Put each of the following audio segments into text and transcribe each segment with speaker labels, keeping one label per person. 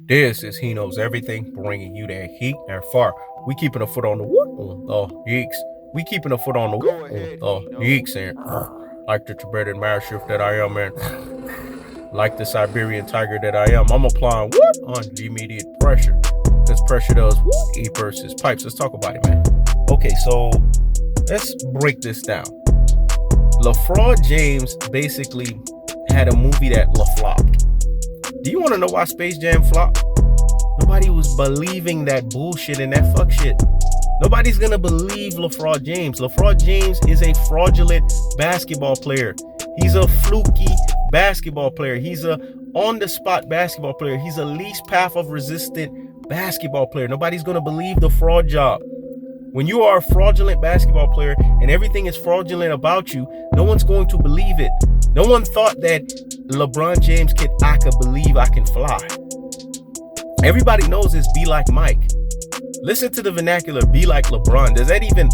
Speaker 1: This is He Knows Everything, bringing you that heat and far. We keeping a foot on the wood on the geeks. We keeping a foot on the wood on the geeks, and like the Tibetan Mastiff that I am, and like the Siberian tiger that I am, I'm applying what on the immediate pressure. Because pressure does what? E versus pipes. Let's talk about it, man. Okay, so let's break this down. Lefraud James basically had a movie that LeFlopped. Do you want to know why Space Jam flopped? Nobody was believing that bullshit and that fuck shit. Nobody's gonna believe Lefraud James. Lefraud James is a fraudulent basketball player. He's a fluky basketball player. He's a on-the-spot basketball player. He's a least path of resistant basketball player. Nobody's gonna believe the fraud job. When you are a fraudulent basketball player and everything is fraudulent about you, no one's going to believe it. No one thought that LeBron James I could believe I can fly. Everybody knows it's be like Mike. Listen to the vernacular, be like LeBron. Does that even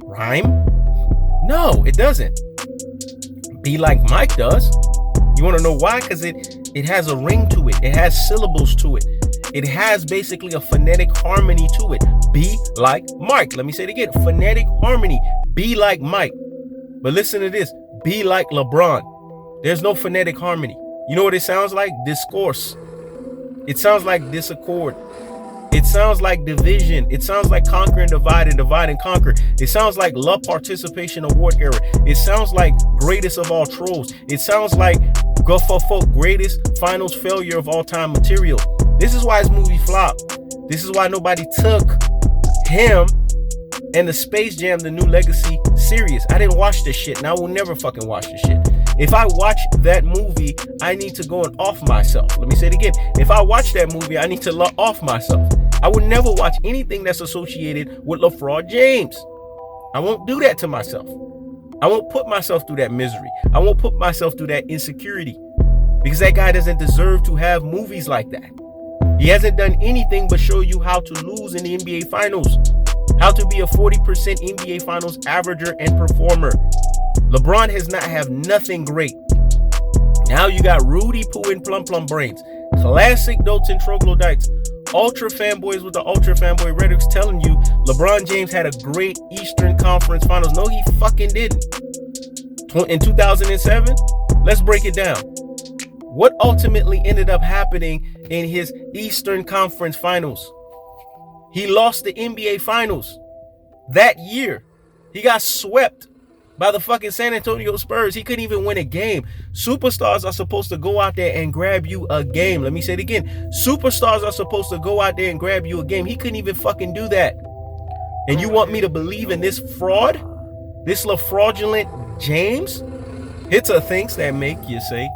Speaker 1: rhyme? No, it doesn't. Be like Mike does. You want to know why? Because it has a ring to it. It has syllables to it. It has basically a phonetic harmony to it. Be like Mike. Let me say it again. Phonetic harmony. Be like Mike. But listen to this. Be like LeBron. There's no phonetic harmony. You know what it sounds like? Discourse. It sounds like disaccord. It sounds like division. It sounds like conquer and divide and conquer. It sounds like love participation award era. It sounds like greatest of all trolls. It sounds like greatest finals failure of all time material. This is why his movie flopped. This is why nobody took him and the Space Jam, the New Legacy serious. I didn't watch this shit, and I will never fucking watch this shit. If I watch that movie, I need to go and off myself. Let me say it again. If I watch that movie, I need to off myself. I would never watch anything that's associated with Lefraud James. I won't do that to myself. I won't put myself through that misery. I won't put myself through that insecurity. Because that guy doesn't deserve to have movies like that. He hasn't done anything but show you how to lose in the NBA Finals. How to be a 40% NBA Finals averager and performer. LeBron has not have nothing great. Now you got Rudy Poo and Plum Brains. Classic Dalton Troglodytes. Ultra fanboys with the ultra fanboy rhetorics telling you LeBron James had a great Eastern Conference Finals. No, he fucking didn't. In 2007, let's break it down. What ultimately ended up happening in his Eastern Conference Finals? He lost the NBA Finals that year. He got swept by the fucking San Antonio Spurs. He couldn't even win a game. Superstars are supposed to go out there and grab you a game. Let me say it again. Superstars are supposed to go out there and grab you a game. He couldn't even fucking do that. And you want me to believe in this fraud? This fraudulent James? It's a things that make you say,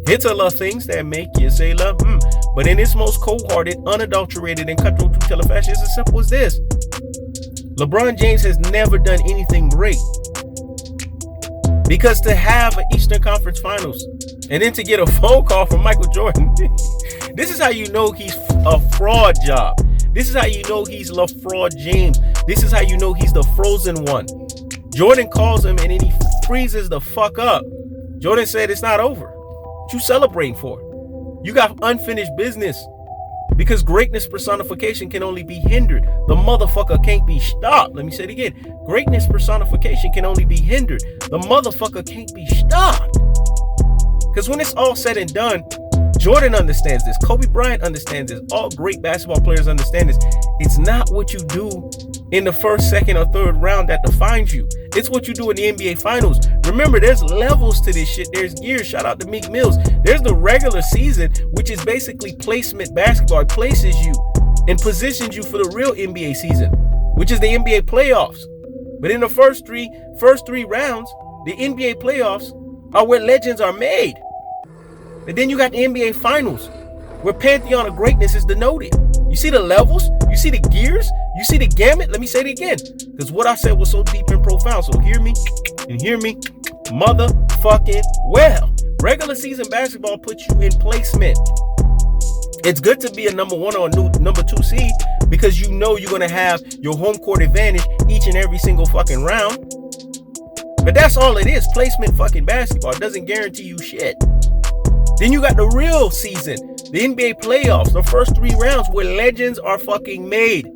Speaker 1: It's a lot of things that make you say, But in its most cold-hearted, unadulterated, and cutthroat true telefashion, it's as simple as this. LeBron James has never done anything great. Because to have an Eastern Conference Finals and then to get a phone call from Michael Jordan, this is how you know he's a fraud job. This is how you know he's LeFraud James. This is how you know he's the frozen one. Jordan calls him and then he freezes the fuck up. Jordan said it's not over. What you celebrating for? You got unfinished business. Because greatness personification can only be hindered. The motherfucker can't be stopped. Let me say it again. Greatness personification can only be hindered. The motherfucker can't be stopped. Because when it's all said and done, Jordan understands this. Kobe Bryant understands this. All great basketball players understand this. It's not what you do in the first, second, or third round that defines you. It's what you do in the NBA Finals. Remember, there's levels to this shit. There's years. Shout out to Meek Mills. There's the regular season, which is basically placement basketball. It places you and positions you for the real NBA season, which is the NBA playoffs. But in the first three rounds, the NBA playoffs are where legends are made. And then you got the NBA Finals, where Pantheon of Greatness is denoted. You see the levels? You see the gears? You see the gamut? Let me say it again, because what I said was so deep and profound. So hear me and hear me motherfucking well. Regular season basketball puts you in placement. It's good to be a number 1 or a number 2 seed because you know you're going to have your home court advantage each and every single fucking round. But that's all it is. Placement fucking basketball. It doesn't guarantee you shit. Then you got the real season, the NBA playoffs, the first 3 rounds where legends are fucking made.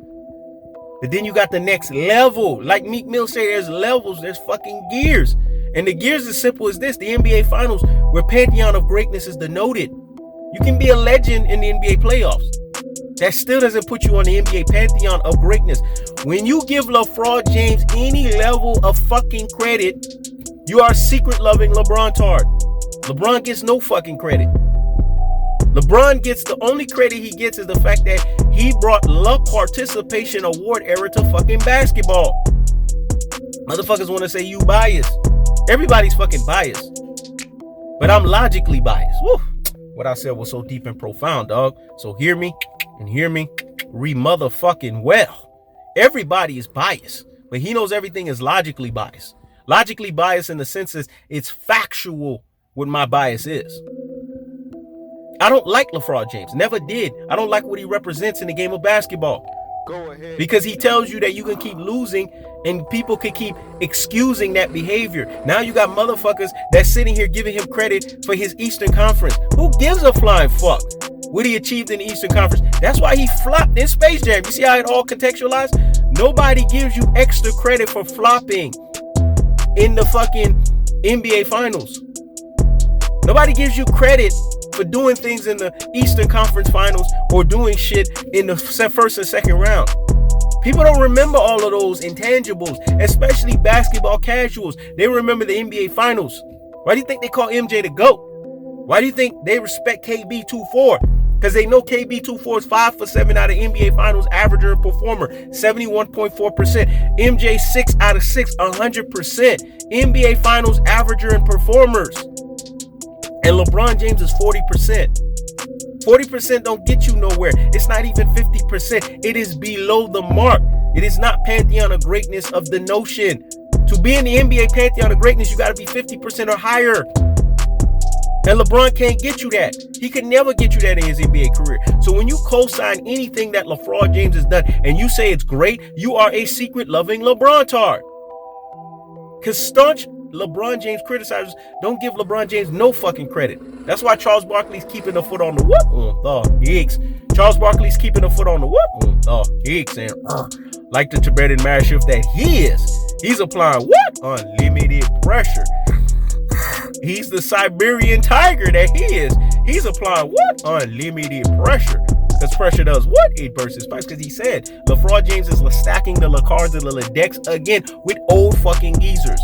Speaker 1: But then you got the next level. Like Meek Mill said, there's levels, there's fucking gears. And the gears is simple as this, the NBA finals, where pantheon of greatness is denoted. You can be a legend in the NBA playoffs. That still doesn't put you on the NBA pantheon of greatness. When you give Lefraud James any level of fucking credit, you are secret loving LeBron tard. LeBron gets no fucking credit. LeBron gets, the only credit he gets is the fact that he brought the participation award era to fucking basketball. Motherfuckers want to say you biased. Everybody's fucking biased. But I'm logically biased. Woo. What I said was so deep and profound, dog. So hear me re-motherfucking well. Everybody is biased, but he knows everything is logically biased. Logically biased in the sense is it's factual what my bias is. I don't like Lefraud James. Never did. I don't like what he represents in the game of basketball. Go ahead. Because he tells you that you can keep losing and people can keep excusing that behavior. Now you got motherfuckers that's sitting here giving him credit for his Eastern Conference. Who gives a flying fuck what he achieved in the Eastern Conference? That's why he flopped in Space Jam. You see how it all contextualized? Nobody gives you extra credit for flopping in the fucking NBA Finals. Nobody gives you credit for doing things in the Eastern Conference Finals or doing shit in the first and second round. People don't remember all of those intangibles, especially basketball casuals. They remember the NBA Finals. Why do you think they call MJ the GOAT? Why do you think they respect KB 2-4? Because they know KB 2-4 is 5 for 7 out of NBA Finals averager and performer, 71.4%. MJ 6 out of 6, 100%. NBA Finals averager and performers. And LeBron James is 40%. 40% don't get you nowhere. It's not even 50%. It is below the mark. It is not pantheon of greatness of the notion. To be in the NBA pantheon of greatness, you got to be 50% or higher. And LeBron can't get you that. He could never get you that in his NBA career. So when you co-sign anything that Lefraud James has done and you say it's great, you are a secret loving LeBron tard. Because staunch LeBron James criticizers don't give LeBron James no fucking credit. That's why Charles Barkley's keeping the foot on the whoop on the Hicks. Charles Barkley's keeping the foot on the whoop on the Hicks. And like the Tibetan master that he is, he's applying what? Unlimited pressure. He's the Siberian tiger that he is. He's applying what? Unlimited pressure. Because pressure does what? It bursts his pipes. Because he said Lefraud James is stacking the cards and the decks again with old fucking geezers.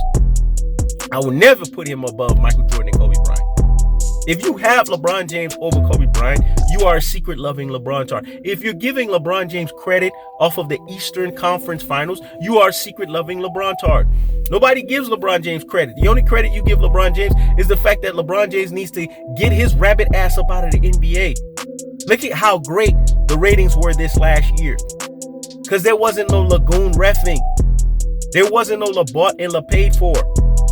Speaker 1: I will never put him above Michael Jordan and Kobe Bryant. If you have LeBron James over Kobe Bryant, you are a secret loving LeBron tard. If you're giving LeBron James credit off of the Eastern Conference Finals, you are a secret loving LeBron tard. Nobody gives LeBron James credit. The only credit you give LeBron James is the fact that LeBron James needs to get his rabbit ass up out of the NBA. Look at how great the ratings were this last year. Because there wasn't no Lagoon reffing. There wasn't no La bought and La paid for.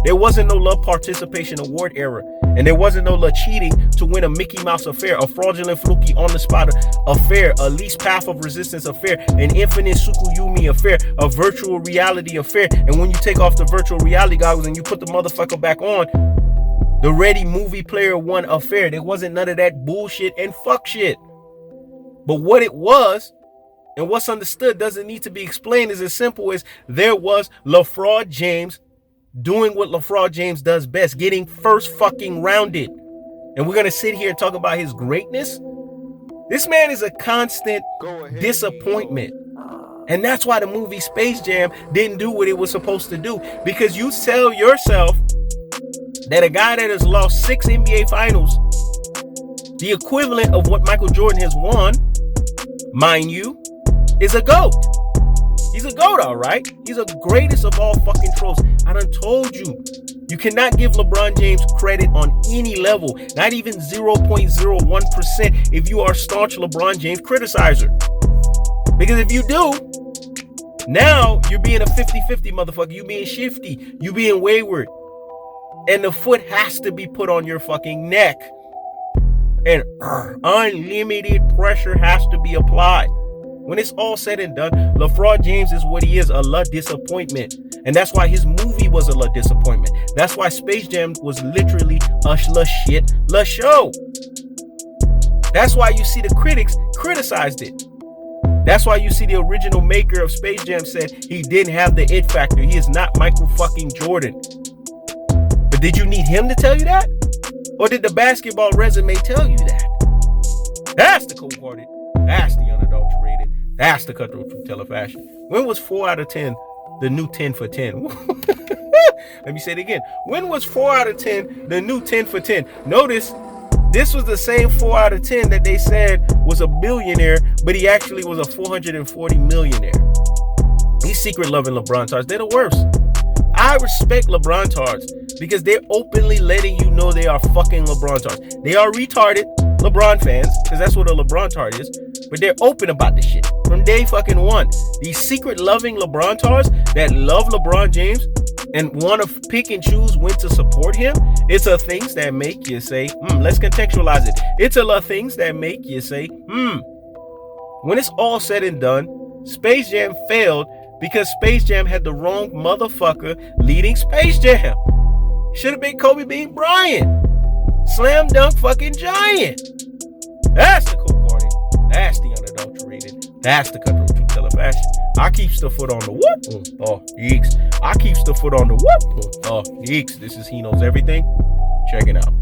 Speaker 1: There wasn't no love participation award era. And there wasn't no love cheating to win a Mickey Mouse affair, a fraudulent fluky on the spot affair, a least path of resistance affair, an infinite Sukuyumi affair, a virtual reality affair. And when you take off the virtual reality goggles and you put the motherfucker back on, the Ready Movie Player One affair. There wasn't none of that bullshit and fuck shit. But what it was and what's understood doesn't need to be explained. Is as simple as there was Lefraud James doing what Lefraud James does best, getting first fucking rounded. And we're going to sit here and talk about his greatness. This man is a constant disappointment. And that's why the movie Space Jam didn't do what it was supposed to do. Because you tell yourself that a guy that has lost 6 NBA finals, the equivalent of what Michael Jordan has won, mind you, is a GOAT. He's a GOAT, all right? He's the greatest of all fucking trolls. I done told you. You cannot give LeBron James credit on any level, not even 0.01% if you are a staunch LeBron James criticizer. Because if you do, now you're being a 50-50 motherfucker. You being shifty. You being wayward. And the foot has to be put on your fucking neck. And unlimited pressure has to be applied. When it's all said and done, Lefraud James is what he is, a disappointment. And that's why his movie was a disappointment. That's why Space Jam was literally a show. That's why you see the critics criticized it. That's why you see the original maker of Space Jam said he didn't have the it factor. He is not Michael fucking Jordan. But did you need him to tell you that? Or did the basketball resume tell you that? That's the cold-hearted. That's the unadulterated. That's the cutthroat truth teller fashion. When was 4 out of 10 the new 10 for 10? Let me say it again. When was 4 out of 10 the new 10 for 10? Notice, this was the same 4 out of 10 that they said was a billionaire, but he actually was a 440 millionaire. These secret-loving LeBron tards, they're the worst. I respect LeBron tards because they're openly letting you know they are fucking LeBron tards. They are retarded LeBron fans, because that's what a LeBron tard is, but they're open about this shit from day fucking one. These secret-loving LeBron tards that love LeBron James and want to pick and choose when to support him, it's a things that make you say, let's contextualize it. It's a things that make you say, When it's all said and done, Space Jam failed because Space Jam had the wrong motherfucker leading Space Jam. Should have been Kobe being Bryant. Slam dunk fucking giant. That's the cold-hearted. That's the unadulterated. That's the cutthroat truth teller fashion. I keeps the foot on the what? Oh, yeeks. I keeps the foot on the what? Oh, yeeks. This is He Knows Everything. Check it out.